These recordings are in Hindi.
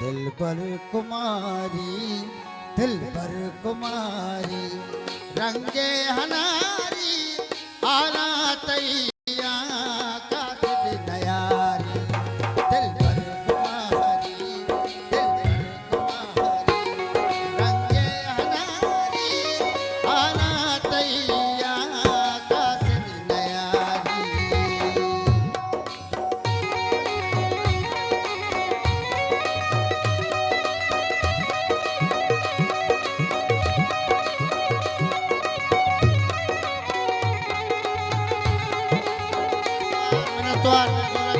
दिल पर कुमारी, दिल पर कुमारी, रंगे हनारी आना तैया का सिद नयारी। दिल पर कुमारी, दिल पर कुमारी, रंगे हनारी आना तैया का सिद नयारी। Tuan, tuan.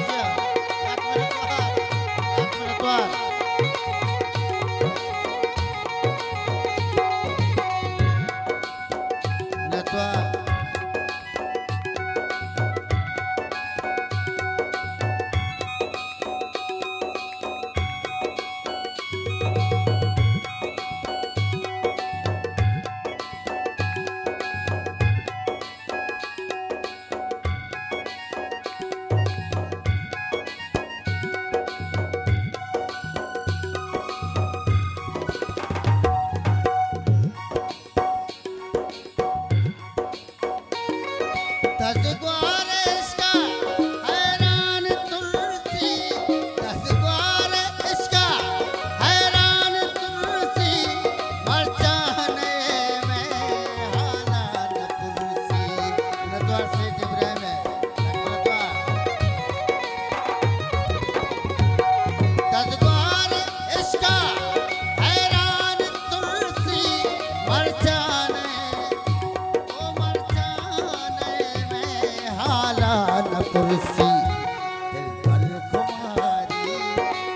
तुलसी दिल पर कुमारी,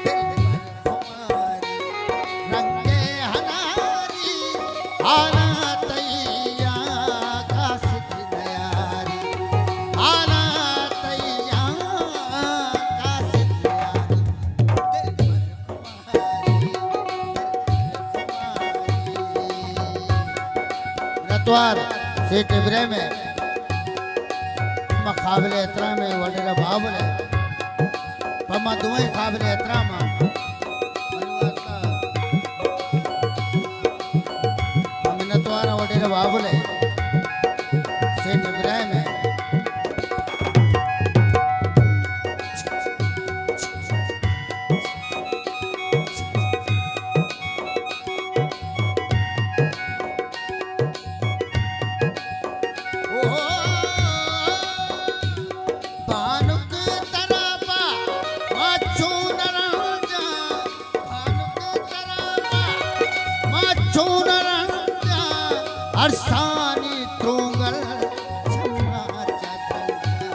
दिल पर कुमारी, रंगे हनारी आना तैया का सिद नयारी। आना तैया का सिद नयारी। दिल पर कुमारी, दिल पर कुमारी। रतवार सेठ इब्राहिम है काबिल एहतराम है वडेरा बाबल है पमा दुआई काबिल एहतराम मिन्नतवारा वडेरा बाबल है सेठ इब्राहिम है। अरसानी त्रुंगल समाचा धंधा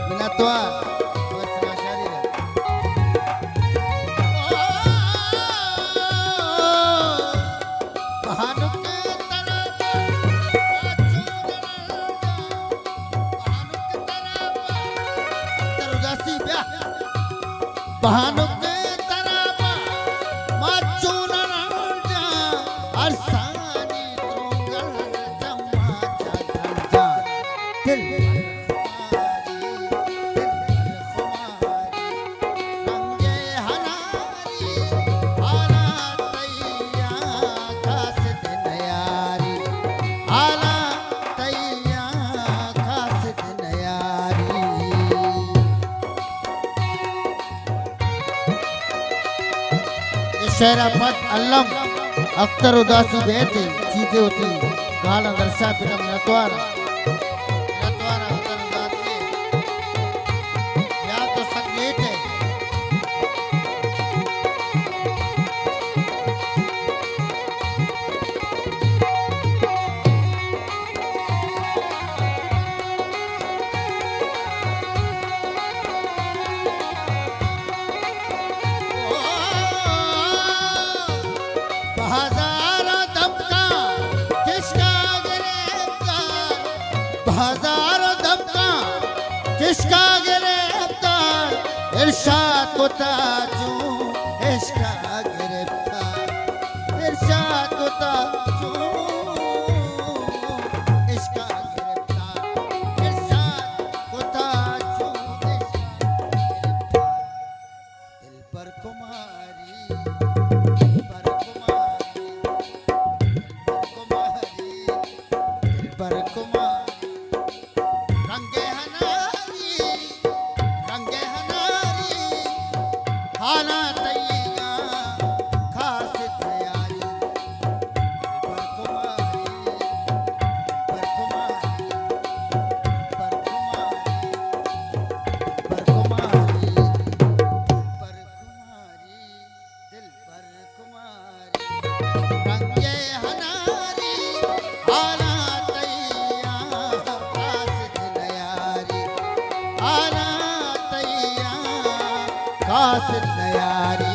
मिन्नतवार वसना शरीर बहानुक तरफ अंतर उदासी ब्या बहानुक तरफ माचून राजा अरसा दिल रंगे हनारी आला तैया का सिद नयारी। आला तैया का सिद नयारी। शेराफत अल्लम अख्तर उदासी बेहती चीजें होती गाल दर्शा फिल्म नतवारा हजारों दमका किसका गिरफ्तार, हजारों दमका किसका गिरफ्तार, इरशाद को ताजू इसका गिरफ्तार, इरशाद को ताजू इसका गिरफ्तार, इरशाद को ताजू इसका गिरफ्तार। दिल पर कुमार कासिद नयारी